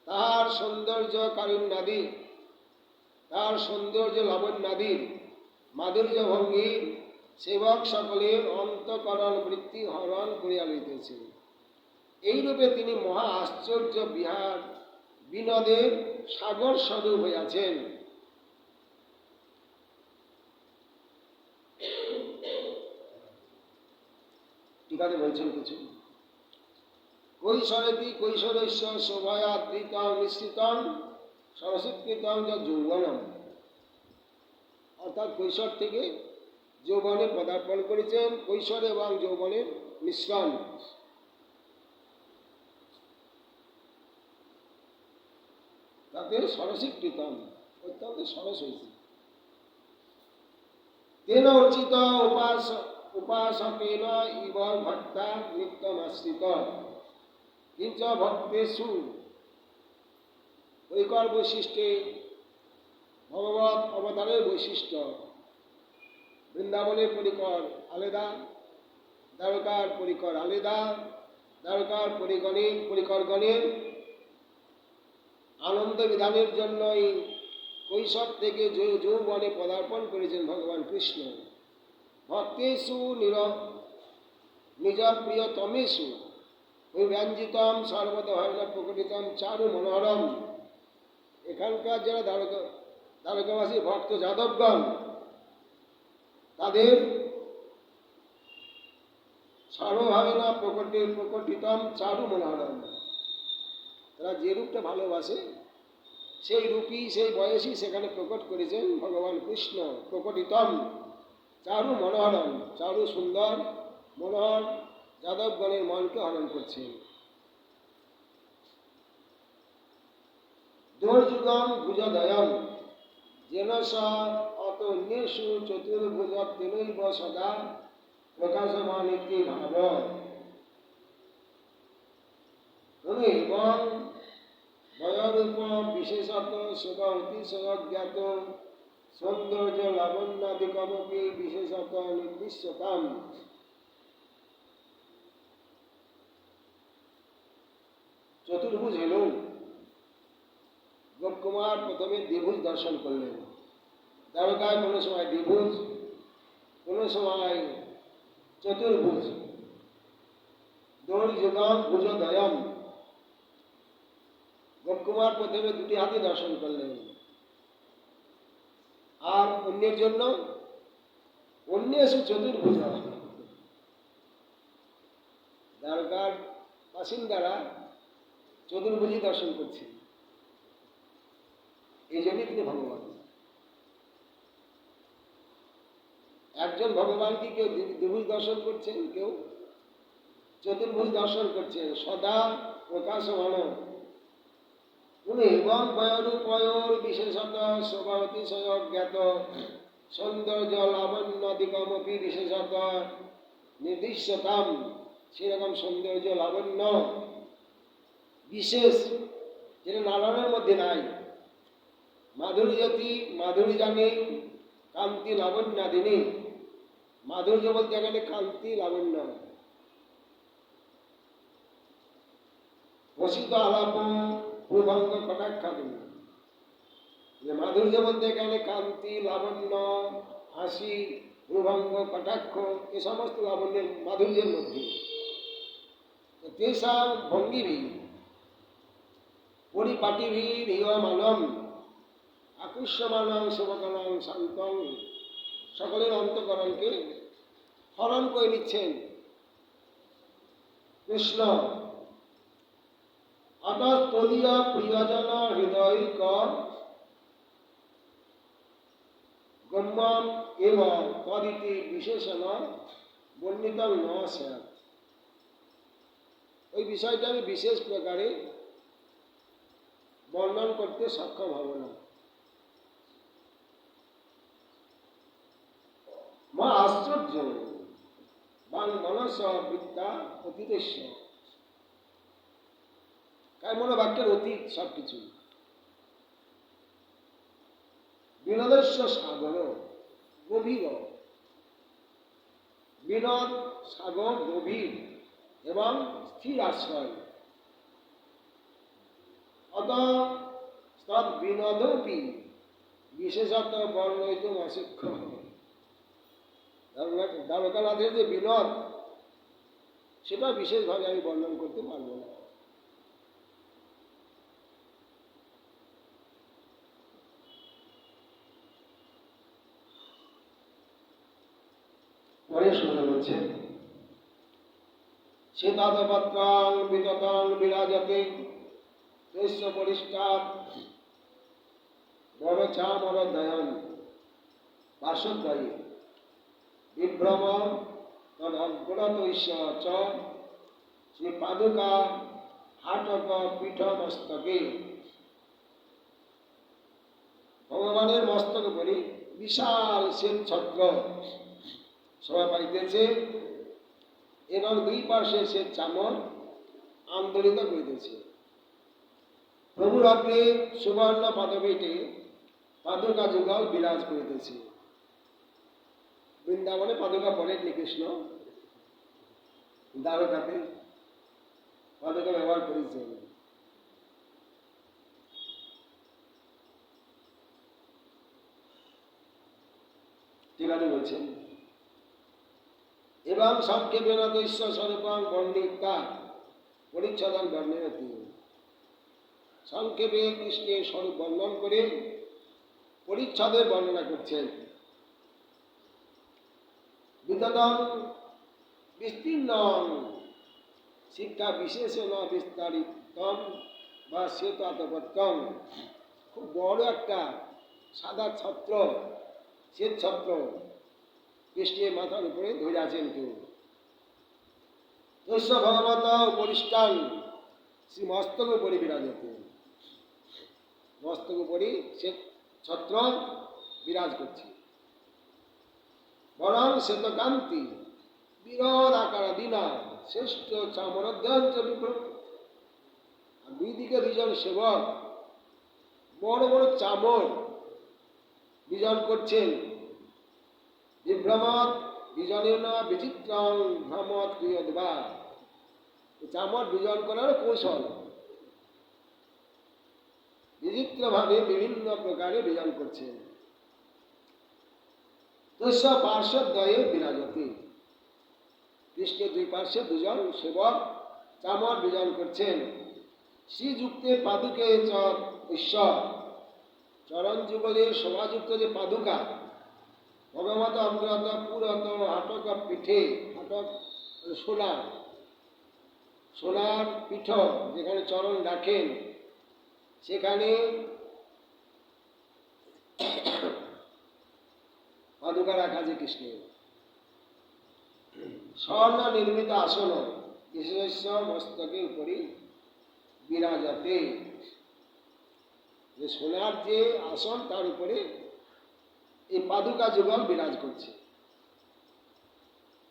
তাহার সৌন্দর্য কারুণ্যাদি, তাহার সৌন্দর্য লাবণ্যাদির মাধুর্য ভঙ্গি সেবক সকলের অন্তঃকরণ বৃত্তি হরণ করিয়া লইতেছে। এইরূপে তিনি মহা আশ্চর্য বিহার বিনোদের সাগর স্বরূপ হইয়াছেন। টিকাতে বলছেন কিছু। কৈশোরেতি কৈশোরস্য শোভায়াদৃতম মিশ্রিতম সরস্বীকৃতম যৌবনম। অর্থাৎ কৈশোর থেকে যৌবনে পদার্পণ করেছেন, কৈশোর এবং যৌবনের মিশ্রণ। তাতে সরসীকৃতম, অত্যন্ত সরস হয়েছে। তেন অর্চিত উপাসকেন ইব ভক্তা নিত্যমাশ্রিত কিঞ্চ ভক্তেষু। ঐকর বৈশিষ্ট্যে ভগবত অবতারের বৈশিষ্ট্য। বৃন্দাবনের পরিকর আলাদা, দ্বারকার পরিকর আলাদা। দ্বারকার পরিকরগণের আনন্দ বিধানের জন্যই কৈশোর থেকে যৌবনে পদার্পণ করেছেন ভগবান কৃষ্ণ। ভক্তেষু নিজ প্রিয়তমেষু ব্যঞ্জিতম সর্বতভাবে প্রকটিতম চারু মনোহরম। এখানকার যারা দ্বারকাবাসী ভক্ত যাদবগণ, তাদের সর্বভাবে না প্রকটিতম চারু মনোহরম, তারা যে রূপটা ভালোবাসে সেই রূপী সেই বয়সী সেখানে প্রকট করেছেন ভগবান কৃষ্ণ। প্রকটিতম চারু মনোহরম, চারু সুন্দর মনোহর যাদবগণের মনকে হরণ করছেন। দোর্যুগম ভুজদয়ম যেন স অত অন্যেষু চতুর্ভুজ তেনৈব সদা প্রকাশমানিতি ভাব। এবং ভয়রূপ বিশেষত শোভা অতিশয় জ্ঞাত সৌন্দর্য লাবণ্যাদিকমপি বিশেষত নির্দিশ্যতাম। চতুর্ভুজ হল। গোপকুমার প্রথমে দ্বিভুজ দর্শন করলেন। দ্বারকায় কোনো সময় দ্বিভুজ, কোনো সময় চতুর্ভুজ। দোর্যুগম ভুজদয়ম। গোপকুমার প্রথমে দুটি হাতি দর্শন করলেন, আর অন্যের জন্য অন্য এসে চতুর্ভুজ। দ্বারকার বাসিন্দারা চতুর্ভুজই দর্শন করছে, এই জন্যই তিনি ভগবান। একজন ভগবানকে কেউ দ্বিভুজ দর্শন করছেন, কেউ চতুর্ভুজ দর্শন করছেন। সদা প্রকাশমান এবং বয়রূপয়োর বিশেষত স্বভাবতিশয় জ্ঞাত সৌন্দর্য লাবণ্যাদিকমপি বিশেষত নির্দিষ্টতাম। সেরকম সৌন্দর্য লাবণ্য বিশেষ, যেটা নারায়ণের মধ্যে নাই। মাধুর্যতি মাধুরী জানি কান্তি লাবণ্যাদিনী। মাধুর্য বলতে এখানে কান্তি লাবণ্য। বসিত আলাপ প্রভঙ্গ কটাক্ষাদিনী। মাধুর্য বলতে এখানে কান্তি লাবণ্য হাসি প্রভঙ্গ কটাক্ষ, এ সমস্ত লাবণ্যের মাধুর্যের মধ্যে। তেষাং ভঙ্গিভি পরিপাটিভির হিয়মানম আকৃষ্যমানং শুভকরং শান্তং। সকলের অন্তঃকরণকে হরণ করে নিচ্ছেন কৃষ্ণ। অতঃতলীয় প্রিয়জন হৃদয়িক গম্যম এবং তদিতি বিশেষণ বর্ণিত ন স্যাৎ। ওই বিষয়টা আমি বিশেষ প্রকারে বর্ণন করতে সক্ষম হব না। মা আশ্চর্য বাং মনস বিদ্যা অতীতেশ্য। কার মনোবাক্যের অতীত সবকিছু। বিনোদস্য সাগর গভীর। বিনোদ সাগর গভীর এবং স্থির আশ্রয়। অত তৎ বিনোদপি বিশেষত বর্ণিত অশিক্ষ। দ্বারকানাথের যে বিনোদ, সেটা বিশেষভাবে আমি বর্ণন করতে পারবো না। পরে শুনে বলছেন, শ্বেতাদপত্রাং বিততাং বিরাজতে তস্য পরিষ্টাৎ বড় চামর দয়ন পার্শ্বদ্বয়ে বিভ্রম তদগ্রতৈষ্য চ শ্রী পাদুকা হাটক পীঠমস্তকে। ভগবানের মস্তক বলি বিশাল শ্বেত ছত্র শোভা পাইতেছে এবং দুই পার্শ্বে শ্বেত চামর আন্দোলিত করিতেছে। প্রভুর অগ্রে সুবর্ণ পদপীঠে পাদুকা যুগল বিরাজ করিতেছে। বৃন্দাবনে পাদুকা পড়েননি কৃষ্ণ, দ্বারকাতে পাদুকা ব্যবহার করেছেন। ঠিক আছে বলছেন। এবং সংক্ষেপে নৈশ্য স্বরূপং বর্ণিতা পরিচ্ছদন বর্ণয়তি। সংক্ষেপে কৃষ্ণের স্বরূপ বর্ণন করে পরিচ্ছদের বর্ণনা করছেন। বিতদং বিস্তীর্ণং শিক্ষা বিশেষণ বিস্তারিতম বা শ্বেতাদপত্রং। খুব বড় একটা সাদা ছত্র, শ্বেত ছত্র কৃষ্ণের মাথার উপরে ধরে আছেন কেউ। তস্য ভগবত উপরিষ্টান শ্রী মস্তক উপরে বিরাজত। মস্তক উপরে শ্বেত ছত্র বিরাজ করছে। বরং শ্বেতকান্তি বিরোধ আকার দিনা শ্রেষ্ঠ চামরধ্যাঞ্চ বিভ্রম। দুই দিকে দুজন সেবক বড় বড় চামর বিজন করছেন। বিভ্রমত বিজনেন বিচিত্রং ভ্রমত ক্রিয়দ্বা। চামর বিজন করার কৌশল বিচিত্রভাবে বিভিন্ন প্রকারে বিজন করছেন। তস্য পার্শ্বদ্বয়ে বিরাজতে, কৃষ্ণের দুই পার্শ্বে দুজন সেবক চামর বিজন করছেন। শ্রীযুক্তে পাদুকে ঈশ্বর, চরণ যুগলের শোভাযুক্ত যে পাদুকা, ভগবত অগ্রত পুরত হাটক পিঠে, হাটক সোনার, সোনার পিঠ যেখানে চরণ রাখেন, সেখানে পাদুকা রাখা যে কৃষ্ণের। স্বর্ণ নির্মিত আসন বিশেষ মস্তকের উপরে বিরাজাতে, যে সোনার যে আসন তার উপরে এই পাদুকা যুগল বিরাজ করছে।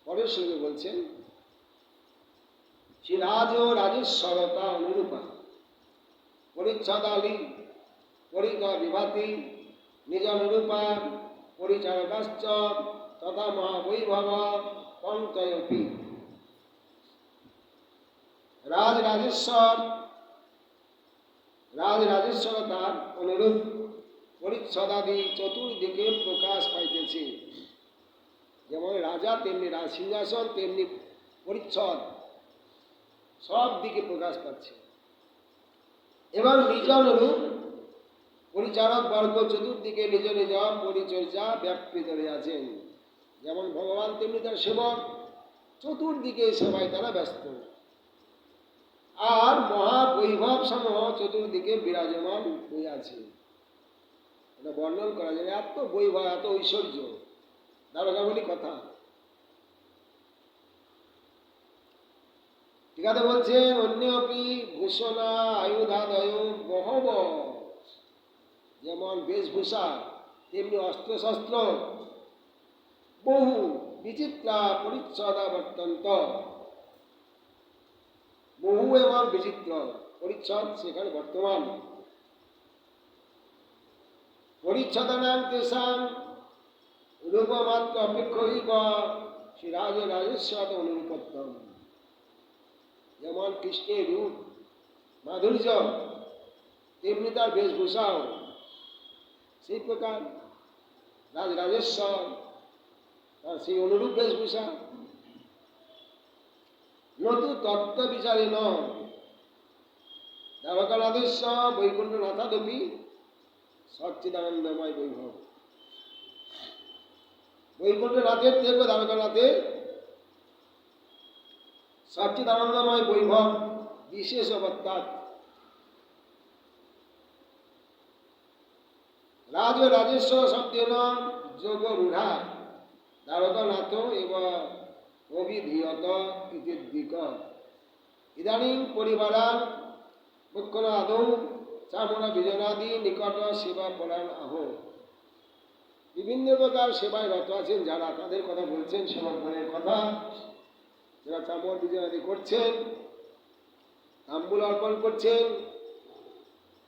পরের সঙ্গে বলছেন শ্রী রাজ ও রাজেশ্বরতা অনুরূপা পরিচ্ছদালি পরিত বিভাতি নিজ অনুরূপা পরিচারকাশ্চ তথা মহাবৈভব পঙ্কয়পি। রাজরাজেশ্বরতার অনুরূপ পরিচ্ছদাদি চতুর্দিকে প্রকাশ পাইতেছে। যেমন রাজা তেমনি রাজ সিংহাসন, তেমনি পরিচ্ছদ সব দিকে প্রকাশ পাচ্ছে। এবং নিজ অনুরূপ পরিচারক বর্গ চতুর্দিকে নিজ নিজ পরিচর্যা ব্যাপৃত রয়েছেন। যেমন ভগবান তেমনি তার সেবক চতুর্দিকে সেবায় তারা ব্যস্ত। আর মহাবৈভব সমূহ চতুর্দিকে বিরাজমান হইয়াছে। এটা বর্ণন করা যায়, এত বৈভব, এত ঐশ্বর্য, দারোগা বলি কথা। ঠিক আছে, বলছেন অন্যপি ভূষণা আয়ুধাদয় বহব, যেমন বেশভূষা তেমনি অস্ত্রশস্ত্র বহু বিচিত্রা পরিচ্ছদা বর্তন্ত, বহু এবং বিচিত্র পরিচ্ছদ সেখানে বর্তমান। পরিচ্ছদানাং তেষাং রূপমাত্র অপেক্ষৈব শ্রী রাজেশ্বর অনুরূপত্তম। যেমন কৃষ্ণের রূপ মাধুর্য তেমনি তার বেশভূষাও সেই প্রকার। রাজরাজেশ্বর তার সেই অনুরূপ বেশভূষা। নতু তত্ত্ব বিচারে ন দ্বারকানাথেশ্বর বৈকুণ্ঠনাথাদপি সচ্চিদানন্দময় বৈভব। বৈকুণ্ঠনাথের থেকে দ্বারকানাথের সচ্চিদানন্দময় বৈভব বিশেষ অবতার। রাজ রাজেশ্বর শব্দেন যোগ রূঢ়া দ্বারকানাথ এবং অভিধীয়ত ইত্যাদিক। ইদানীং পরিবারান মুখ্যনাদৌ চামড়া বিজনাদি নিকট সেবা পরায়ণ আহ। বিভিন্ন প্রকার সেবায় রত আছেন যারা, তাদের কথা বলছেন, সেবকগণের কথা, যারা চামড় বিজনাদি করছেন, তাম্বুল অর্পণ করছেন।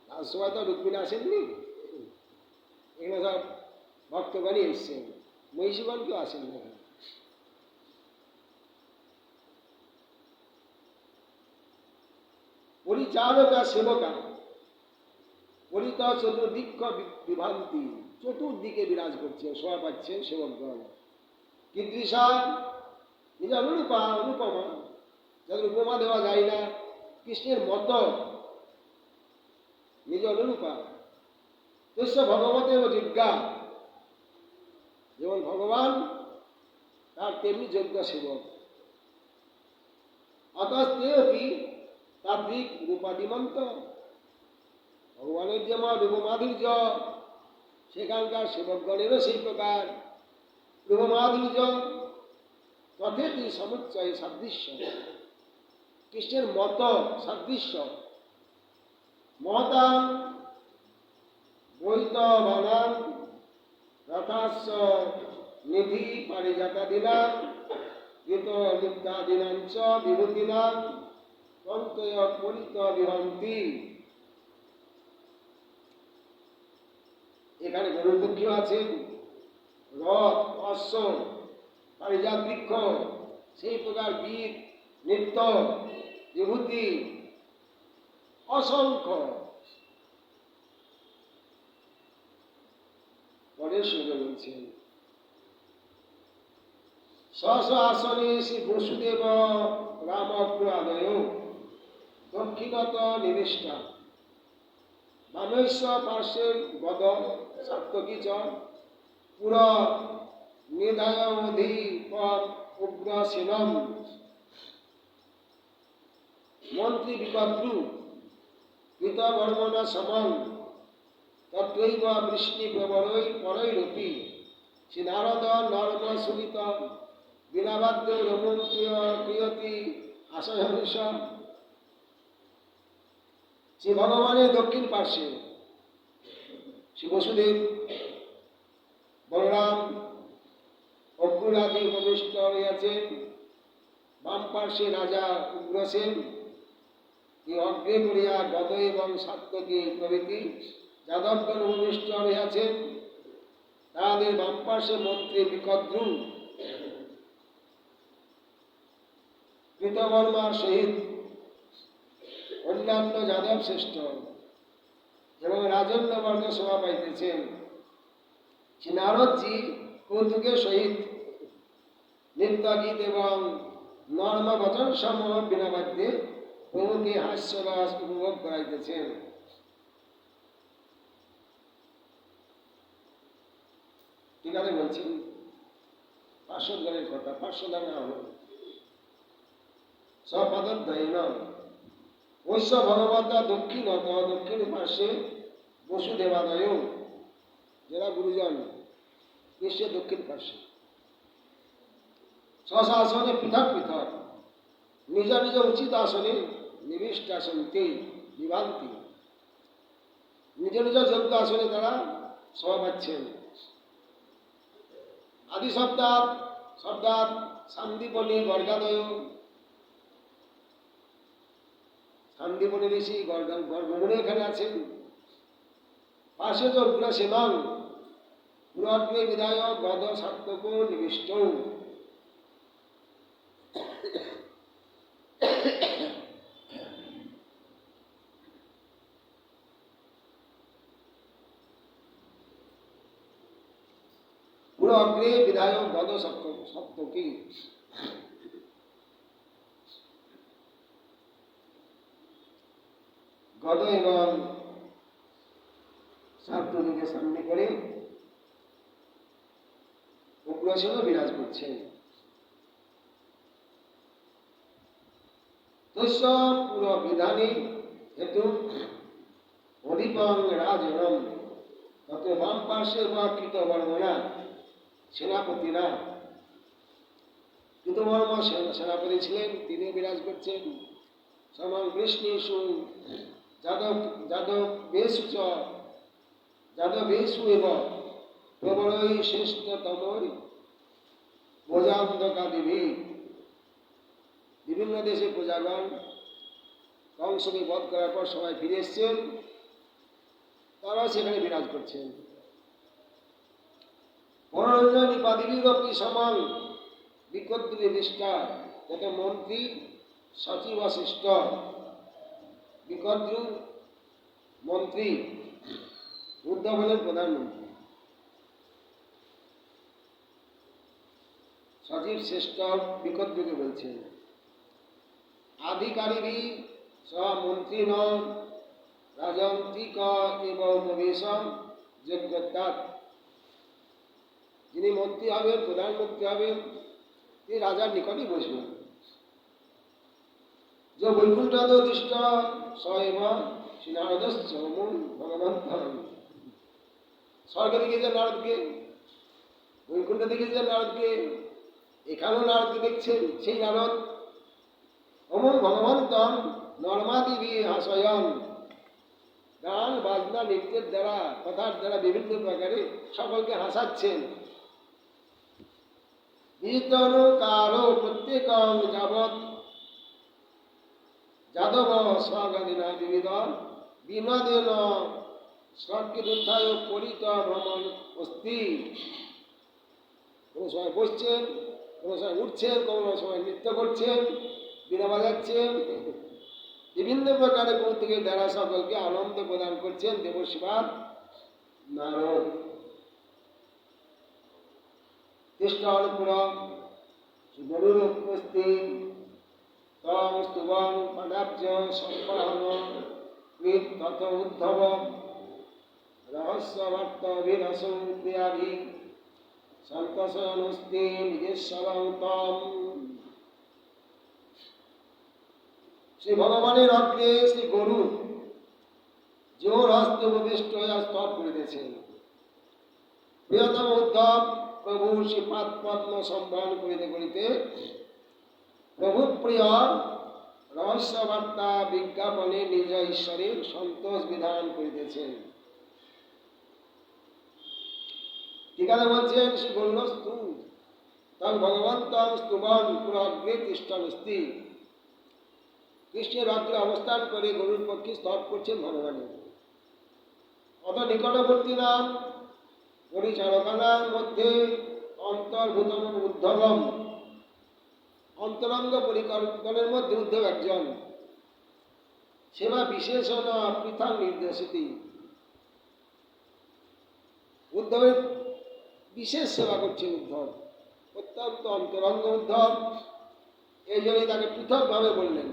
তার সময় তো রুক্মিণী আসেননি, এখানে সব ভক্তগণই এসছেন, মহিষীগণ কেউ আসেন না। পরিচারকা সেবকা পরিত চতুর্দিক বিভ্রান্তি, চতুর্দিকে বিরাজ করছেন, শোভা পাচ্ছেন সেবকগণ। কীদৃশা নিজ অনুরূপা অনুপমা, যাদের উপমা দেওয়া যায় না, কৃষ্ণের মত নিজ অনুরূপা। তস্য ভগবতে যোগ্যা, যেমন ভগবান তার তেমনি যোগ্য সেবক। অতস্তেপি তাদ্রিক রূপাদিমন্ত, ভগবানের যেমন রূপমাধুর্য, সেখানকার সেবকগণেরও সেই প্রকার রূপমাধুর্য। তথেতি সমুচ্চয় সাদৃশ্য, কৃষ্ণের মত সাদৃশ্য। মহতাং বৈতবানাং রথাস্য নিধি পারিজাতাদিনাং গীত নিত্যাদিনাং চ বিভূতিনাং পঙ্কয় পরিত বিভন্তি। এখানে গরুর পক্ষীও আছেন, রথ, অশ্ব, পারিজাত বৃক্ষ, সেই প্রকার গীত, নৃত্য, বিভূতি অসংখ্য। পরের শ্লোকে বলছেন, স্ব আসনে শ্রী বসুদেব রামপ্রাদয় দক্ষিণত নিবিষ্টা বামেশ্বর পার্শ্বের গদ সাত্তকী চ পুর নিধায় অধিপ উগ্রসেনম মন্ত্রী বিকর্তৃ কৃতবর্মণ সমং তত্রৈব বৃষ্ণি প্রবরৈ পরৈরপি শ্রী নারদ নর্ম সুমিত বিনাবাদ্য রমণ ক্রিয়তি আশয়ংস। শ্রী ভগবানের দক্ষিণ পার্শ্বে শ্রী বসুদেব, বলরাম, অগ্রুরাদি উপবিষ্ট হইয়াছেন। বাম পার্শ্বে রাজা উগ্রসেন, অগ্রে করিয়া গদ এবং সাত্তকী প্রভৃতি যাদবগণ উপবিষ্ট হইয়াছেন। তাহাদের বাম পার্শ্বে মন্ত্রী বিকদ্রু কৃতবর্মার সহিত অন্যান্য যাদব শ্রেষ্ঠ এবং রাজন্যবর্গ শোভা পাইতেছেন। শ্রী নারদজি কৌতুকের সহিত নৃত্য গীত এবং নর্ম বচন সমূহ বিনা বাদ্যে প্রভুকে হাস্যরস উপভোগ করাইতেছেন। ঠিক আছে বলছেন পার্শ্বদ্বারের কথা, পার্শ্বদ্বার না হল সপদদ্বয়ন বৈশ্য ভগবত দক্ষিণত দক্ষিণ পার্শ্বে বসুদেবাদয়, যারা গুরুজন বিশ্বের দক্ষিণ পার্শ্বে স্বশাসনে পৃথক পৃথক নিজ নিজ উচিত আসনে নিবিষ্টাসন্তি বিভান্তি, নিজ নিজ যোগ্য আসনে তারা সভা পাচ্ছেন। আদি শব্দাৎ সান্দীপনী গর্গাদয়, সান্দীপনী ঋষি গর্গমুনি এখানে আছেন। পাশে তো উগ্রসেনং পুরগ্রে বিধায়ক গদ সাত্তক নিবিষ্ট, পুরগ্রে বিধায়ক গদ সাত্তকী। গদ এবং সাত্তকীকে সামনে করে উগ্রসেনও বিরাজ করছেন। তস্য পুর বিধানে হেতু অধিপং রাজনম তত বাম পার্শ্বে বা কৃতবর্মণা সেনাপতিরা, কৃতবর্মা সেনাপতি ছিলেন, তিনি বিরাজ করছেন। সমং কৃষ্ণেশু যাদবেশু এব প্রবলই শ্রেষ্ঠতমই ভোজান্ধকাদিভি, বিভিন্ন দেশে প্রজাগণ কংসকে বধ করার পর সবাই ফিরে এসছেন, তারা সেখানে বিরাজ করছেন। মনোরঞ্জন নিপাদিবিরপি সমান বিকদ্রি নিষ্ঠা, যাতে মন্ত্রী সচিব শিষ্ট, বিকদ্রু মন্ত্রী, উদ্ধব হলেন প্রধানমন্ত্রী, সচিব শ্রেষ্ঠ বিকদ্রুকে বলছেন। আধিকারিবি মন্ত্রী ন রাজন্ত্রিক এবং উপবেশ যোগ্যতাৎ, যিনি মন্ত্রী হবেন, প্রধানমন্ত্রী হবেন, তিনি রাজার নিকটই বসবেন। যে বৈকুণ্ঠাদ দৃষ্ট সব শ্রী নারদস্য ভগবন্ত, স্বর্গে দেখেছেন নারদকে, বৈকুণ্ঠে দেখেছেন নারদকে, এখানেও নারদকে দেখছেন। সেই নারদ অমন ভগবন্তম নর্মাদিবি হাসয়ন, গান বাজনা নৃত্যের দ্বারা কথার দ্বারা বিভিন্ন প্রকারে সকলকে হাসাচ্ছেন। কারো প্রত্যেক যাবৎ যাদব স্বাগদিনা বিবিধ বিনোদেন স্বর্গদুদ্ধায় পরিত ভ্রমণ অস্তি, কোনো সময় বসছেন, কোনো সময় উঠছেন, কোনো সময় নৃত্য করছেন, বীণা বাজাচ্ছেন, বিভিন্ন প্রকারের কৌতুকের দ্বারা সকলকে আনন্দ প্রদান করছেন দেবশিবাদ নারদ। তিষ্ঠপুরম গরুরুপস্থিত তং স্তুবং পদাব্জ সম্পাহন তথ উদ্ধব রহস্যবর্তভিরসং ক্রিয়াভি সন্তোষনস্তি নিজেশ্বরতম। শ্রী ভগবানের অগ্রে শ্রী গরু জোর হস্তে উপবিষ্ট হইয়া স্তব করিতেছেন। প্রিয়তম উদ্ধব প্রভু শ্রীপাদ পদ্ম সম্মান করিতে করিতে প্রভু প্রিয় রহস্যবার্তা বিজ্ঞাপনে নিজ ঈশ্বরের সন্তোষ বিধান করিতেছেন। ঠিকানা বলছেন শ্রী গৌরস্তু তং ভগবন্তং স্তুবন পুরগ্রে তিষ্ঠনস্তি। কৃষ্ণের অগ্রে অবস্থান করে গরুর পক্ষে স্তব করছেন ভগবানের। অত নিকটবর্তী নাম পরিচারকানার মধ্যে অন্তর্ভূতম উদ্ধবম, অন্তরঙ্গ পরিকল্পনের মধ্যে উদ্ধব একজন। সেবা বিশেষণ পৃথক নির্দেশিত। উদ্ধবের বিশেষ সেবা করছে উদ্ধব, অত্যন্ত অন্তরঙ্গ উদ্ধব, এই জন্যই তাকে পৃথকভাবে বললেন।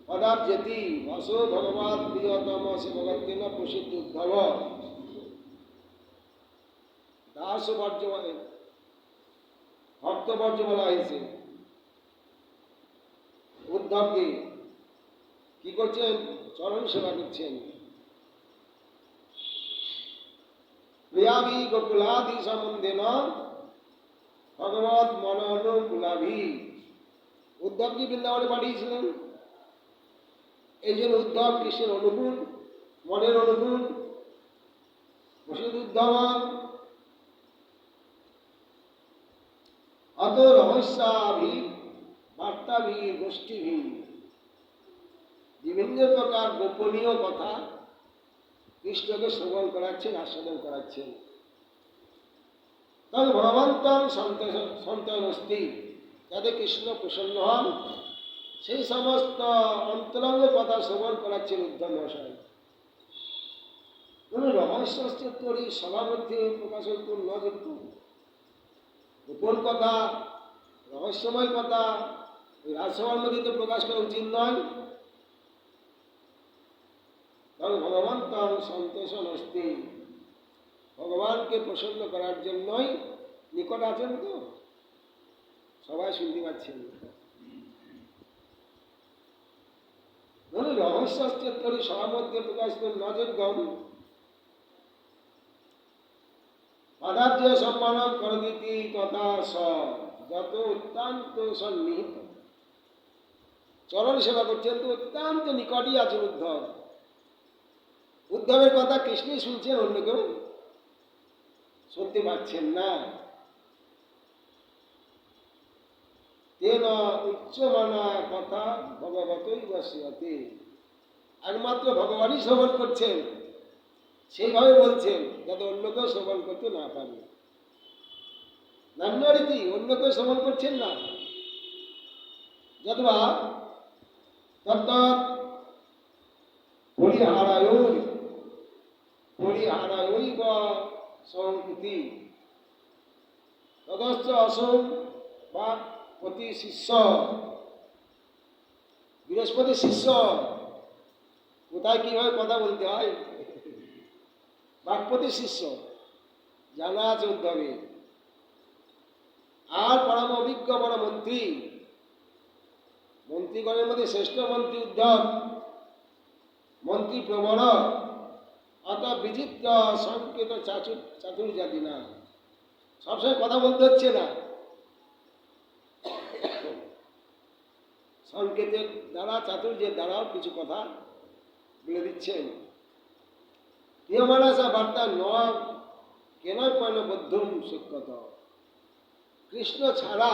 পদাব্জেতি বসো ভগবান প্রিয়তম শিবভক্তেন প্রসিদ্ধ উদ্ধব। দাস বর্জ মানে ভক্তবর্জ বলা হয়েছে। উদ্ধবকে কি করছেন? চরণ সেবা করছেন। প্রিয়াভি গোকুলাদি সম্বন্ধে ন ভগবত মন অনুকুলাভি। উদ্ধবকে বৃন্দাবনে পাঠিয়েছিলেন, এই জন্য উদ্ধব কৃষ্ণের অনুকূল, মনের অনুকূল। প্রসিদ্ধ উদ্ধব অত রহস্যাভি বার্তাভি গোষ্ঠীভি, বিভিন্ন প্রকার গোপনীয় কথা কৃষ্ণকে শ্রবণ করাচ্ছেন, আস্বাদন করাচ্ছেন। তবে ভগবন্তং সন্তোষনস্তি, যাতে কৃষ্ণ প্রসন্ন হন সেই সমস্ত অন্তরঙ্গ কথা শ্রবণ করাচ্ছেন উদ্ধব মহাশয়। কোন রহস্যস্তরী সবার মধ্যে প্রকাশ নযোগ্য গোপন কথা, রহস্যময় কথা ওই রাজসভার মধ্যে তো প্রকাশ করা উচিত নয়। তবে ভগবন্তং সন্তোষনস্তি, ভগবানকে প্রসন্ন করার জন্যই নিকট আছেন, তো সবাই শুনতে পাচ্ছেন। রহস্যস্তরী সবার মধ্যে প্রকাশ নযোগ্যম পদার্থ সম্মান করদিতি তথা স, যত অত্যন্ত সন্নিহিত। চরণ সেবা করছেন তো অত্যন্ত নিকটই আছে উদ্ধব। উদ্ধবের কথা কৃষ্ণই শুনছেন, অন্য কেউ শুনতে পাচ্ছেন না। তেন উচ্চমানা কথা ভগবতই বসিয়তে, একমাত্র ভগবানই শ্রবণ করছেন, সেইভাবে বলছেন যাতে অন্য কেউ শ্রবণ করতে না পারে। নান্যরীতি অন্য কেউ শ্রবণ করছেন না। যতবা তত্ত্ব পরিহারায়ৈব সংকৃতি তদস্য অসম বা প্রতি শিষ্য, বৃহস্পতি শিষ্য কোথায় কিভাবে কথা বলতে হয়, বাগপতি শিষ্য জানা আছে উদ্ধবে। আর পরম অভিজ্ঞ বড় মন্ত্রী, মন্ত্রীগণের মধ্যে শ্রেষ্ঠ মন্ত্রী উদ্ধব, মন্ত্রী প্রবর, অত বিচিত্র সংকেত চাতুর্জাতি না, সবসময় কথা বলতে হচ্ছে না, সংকেতের দ্বারা চাতুর্যের দ্বারাও কিছু কথা বলে দিচ্ছেন। প্রিয়মানসা বার্তা ন কেন পয়ন বদ্ধম সুখ্যত, কৃষ্ণ ছাড়া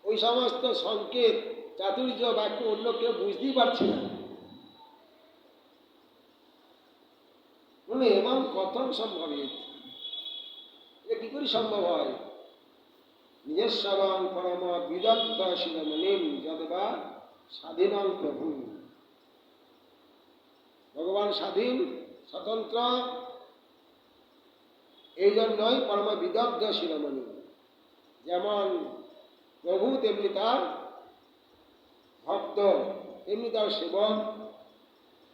ওই সমস্ত সংকেত চাতুর্য বাক্য অন্য কেউ বুঝতেই পারছে না। এবং কথম সম্ভব, এটা কি করে সম্ভব হয়? নিজস্বরং পরম বিদগ্ধ শিরোমণিম যদবা স্বাধীনং প্রভু, ভগবান স্বাধীন, স্বতন্ত্র, এই জন্যই পরম বিদগ্ধ শিরোমণি, যেমন প্রভু তেমনি তার ভক্ত, তেমনি তার সেবক,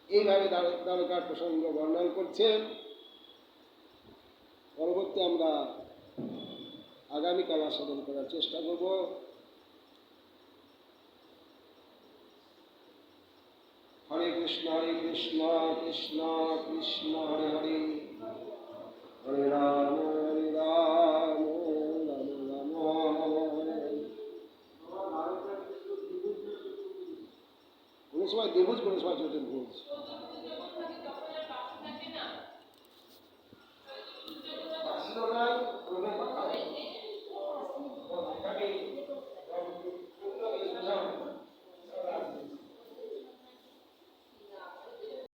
এইভাবে দ্বারকার প্রসঙ্গ বর্ণন করছেন। পরবর্তী আমরা আগামীকাল আস্বাদন করার চেষ্টা করব। হরে কৃষ্ণ কৃষ্ণ কৃষ্ণ হরে হরে, হরে রাম রাম রাম হরে হরে। কোনো সময় দ্বিভুজ, কোনো সময় চতুর্ভুজ।